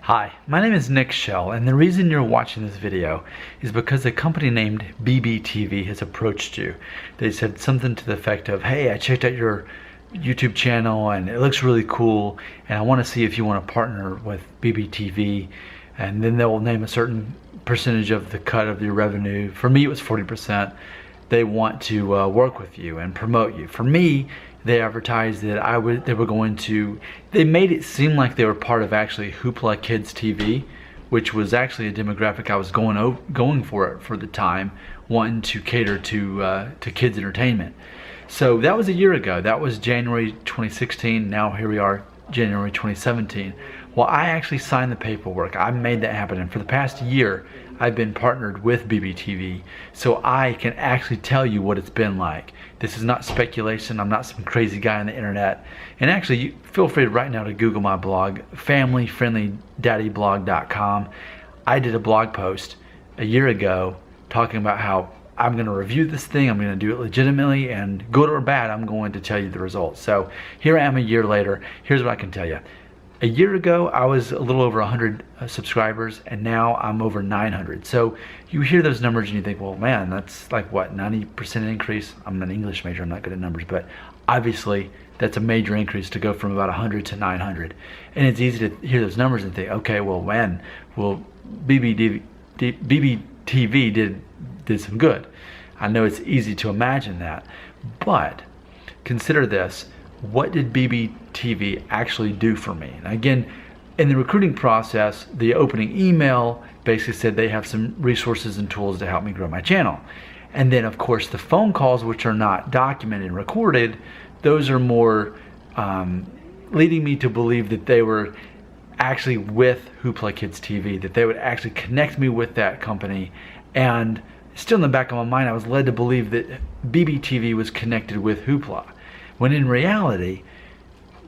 Hi, my name is Nick Shell, and the reason you're watching this video is because a company named BBTV has approached you. They said something to the effect of, hey, I checked out your YouTube channel and it looks really cool, and I want to see if you want to partner with BBTV, and then they'll name a certain percentage of the cut of your revenue. For me, it was 40%. They want to work with you and promote you. For me, they advertised that they made it seem like they were part of actually Hoopla Kids TV, which was actually a demographic I was going for the time, wanting to cater to kids entertainment. So that was a year ago. That was January 2016. Now here we are, January 2017. Well, I actually signed the paperwork. I made that happen, and for the past year, I've been partnered with BBTV, so I can actually tell you what it's been like. This is not speculation. I'm not some crazy guy on the internet. And actually, feel free right now to Google my blog, familyfriendlydaddyblog.com. I did a blog post a year ago talking about how I'm going to review this thing, I'm going to do it legitimately, and good or bad, I'm going to tell you the results. So here I am a year later. Here's what I can tell you. A year ago, I was a little over 100 subscribers, and now I'm over 900. So you hear those numbers and you think, well, man, that's like what, 90% increase? I'm an English major, I'm not good at numbers, but obviously that's a major increase to go from about 100 to 900. And it's easy to hear those numbers and think, okay, well, man, well, BBTV did some good. I know it's easy to imagine that, but consider this. What did BBTV actually do for me? And again, in the recruiting process, the opening email basically said they have some resources and tools to help me grow my channel. And then, of course, the phone calls, which are not documented and recorded, those are more leading me to believe that they were actually with Hoopla Kids TV, that they would actually connect me with that company. And still in the back of my mind, I was led to believe that BBTV was connected with Hoopla, when in reality,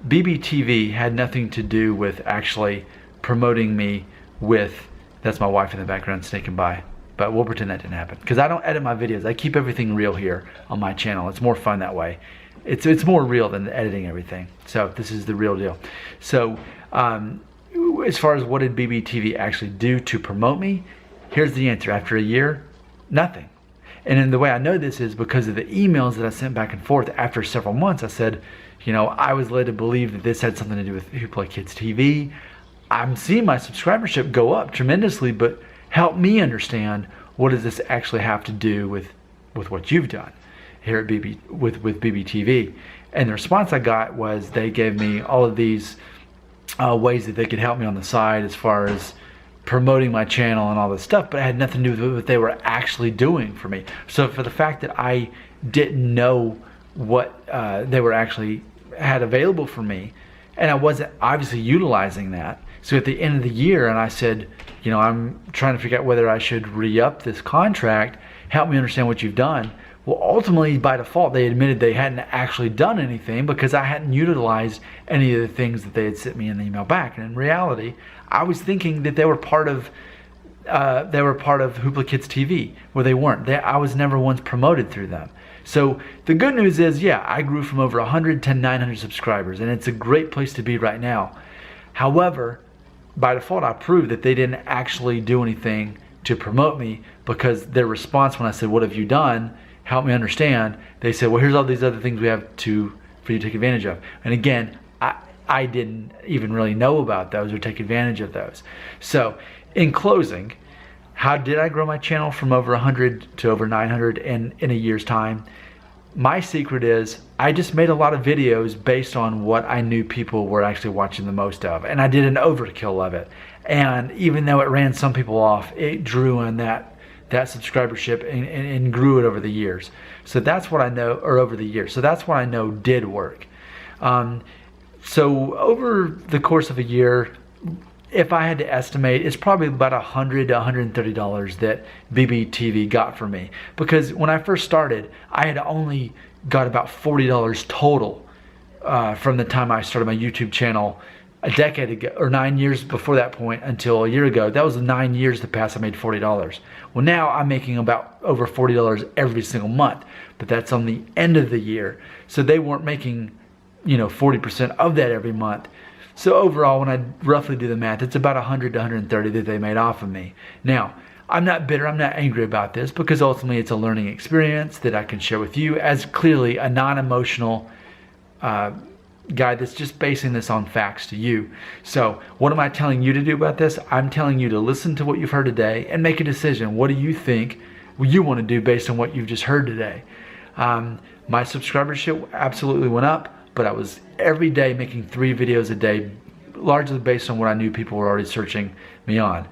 BBTV had nothing to do with actually promoting me with, that's my wife in the background sneaking by, but we'll pretend that didn't happen, because I don't edit my videos. I keep everything real here on my channel. It's more fun that way. It's more real than editing everything. So this is the real deal. So as far as what did BBTV actually do to promote me, here's the answer. After a year, nothing. And then the way I know this is because of the emails that I sent back and forth after several months. I said, you know, I was led to believe that this had something to do with Hoopla Kids TV. I'm seeing my subscribership go up tremendously, but help me understand, what does this actually have to do with what you've done here at with BBTV? And the response I got was they gave me all of these ways that they could help me on the side as far as promoting my channel and all this stuff, but it had nothing to do with what they were actually doing for me. So for the fact that I didn't know what they were actually had available for me, and I wasn't obviously utilizing that. So at the end of the year, and I said, you know, I'm trying to figure out whether I should re-up this contract, help me understand what you've done. Well, ultimately, by default, they admitted they hadn't actually done anything because I hadn't utilized any of the things that they had sent me in the email back. And in reality, I was thinking that they were part of Hoopla Kids TV, where they weren't. I was never once promoted through them. So the good news is, yeah, I grew from over 100 to 900 subscribers, and it's a great place to be right now. However, by default, I proved that they didn't actually do anything to promote me, because their response when I said, what have you done? Help me understand. They said, well, here's all these other things we have for you to take advantage of. And again, I didn't even really know about those or take advantage of those. So in closing, how did I grow my channel from over 100 to over 900 in a year's time? My secret is I just made a lot of videos based on what I knew people were actually watching the most of. And I did an overkill of it. And even though it ran some people off, it drew on that subscribership and grew it over the years. So that's what I know, or over the years. So that's what I know did work. So over the course of a year, if I had to estimate, it's probably about $100 to $130 that BBTV got for me. Because when I first started, I had only got about $40 total from the time I started my YouTube channel a decade ago, or 9 years before that point until a year ago. That was 9 years to pass, I made $40. Well, now I'm making about over $40 every single month, but that's on the end of the year. So they weren't making, you know, 40% of that every month. So overall, when I roughly do the math, it's about 100 to 130 that they made off of me. Now, I'm not bitter, I'm not angry about this, because ultimately it's a learning experience that I can share with you as clearly a non-emotional guy that's just basing this on facts to you. So what am I telling you to do about this? I'm telling you to listen to what you've heard today and make a decision. What do you think you want to do based on what you've just heard today? My subscribership absolutely went up, but I was every day making 3 videos a day, largely based on what I knew people were already searching me on.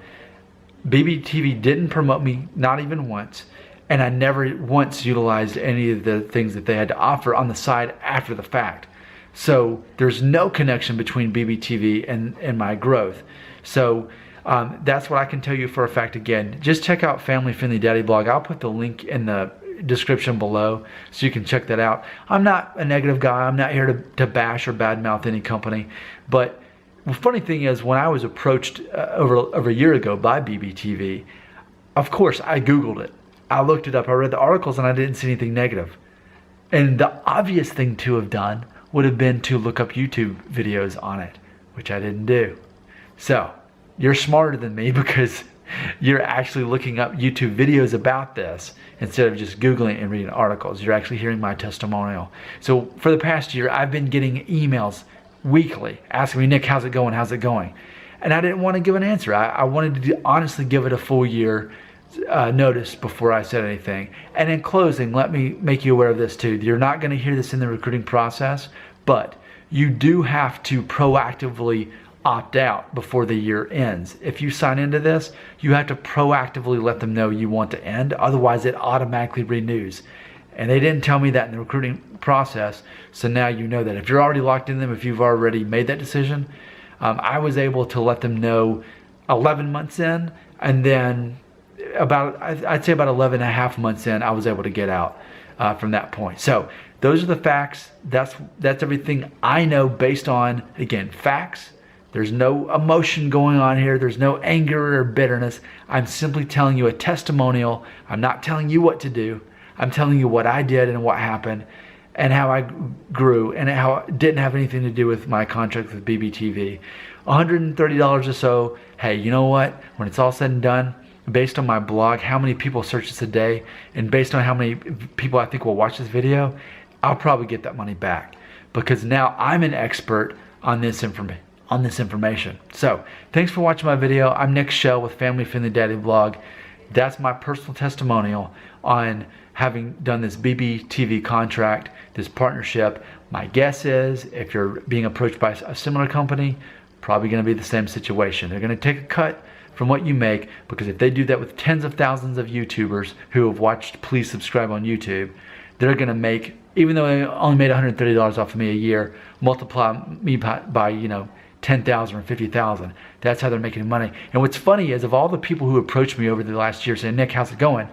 BBTV didn't promote me, not even once, and I never once utilized any of the things that they had to offer on the side after the fact. So there's no connection between BBTV and my growth. So that's what I can tell you for a fact. Again, just check out Family Friendly Daddy blog. I'll put the link in the description below so you can check that out. I'm not a negative guy. I'm not here to bash or badmouth any company. But the funny thing is, when I was approached over a year ago by BBTV, of course I Googled it. I looked it up. I read the articles and I didn't see anything negative. And the obvious thing to have done would have been to look up YouTube videos on it, which I didn't do. So you're smarter than me because you're actually looking up YouTube videos about this instead of just Googling and reading articles. You're actually hearing my testimonial. So for the past year, I've been getting emails weekly asking me, Nick, how's it going? How's it going? And I didn't want to give an answer. I wanted to honestly give it a full year notice before I said anything. And in closing, let me make you aware of this too. You're not going to hear this in the recruiting process, but you do have to proactively opt out before the year ends. If you sign into this, you have to proactively let them know you want to end. Otherwise, it automatically renews. And they didn't tell me that in the recruiting process. So now you know that. If you're already locked in them, if you've already made that decision, I was able to let them know 11 months in, and then I'd say about 11 and a half months in, I was able to get out from that point. So those are the facts. That's everything I know based on, again, facts. There's no emotion going on here. There's no anger or bitterness. I'm simply telling you a testimonial. I'm not telling you what to do. I'm telling you what I did and what happened and how I grew and how it didn't have anything to do with my contract with BBTV. $130 or so. Hey, you know what? When it's all said and done, based on my blog, how many people search this a day, and based on how many people I think will watch this video, I'll probably get that money back because now I'm an expert on this information. So thanks for watching my video. I'm Nick Shell with Family Friendly Daddy blog. That's my personal testimonial on having done this BBTV contract, this partnership. My guess is if you're being approached by a similar company, probably going to be the same situation. They're going to take a cut from what you make, because if they do that with tens of thousands of YouTubers who have watched Please Subscribe on YouTube, they're going to make, even though they only made $130 off of me a year, multiply me by 10,000 or 50,000. That's how they're making money. And what's funny is, of all the people who approached me over the last year saying, Nick, how's it going?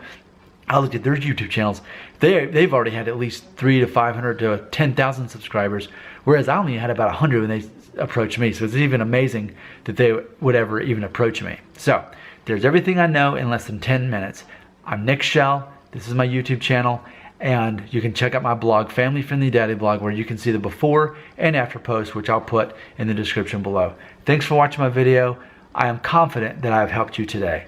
I looked at their YouTube channels. They've already had at least 300 to 500 to 10,000 subscribers, whereas I only had about 100 when they approached me. So it's even amazing that they would ever even approach me. So there's everything I know in less than 10 minutes. I'm Nick Shell. This is my YouTube channel. And you can check out my blog, Family Friendly Daddy blog, where you can see the before and after post, which I'll put in the description below. Thanks for watching my video. I am confident that I've helped you today.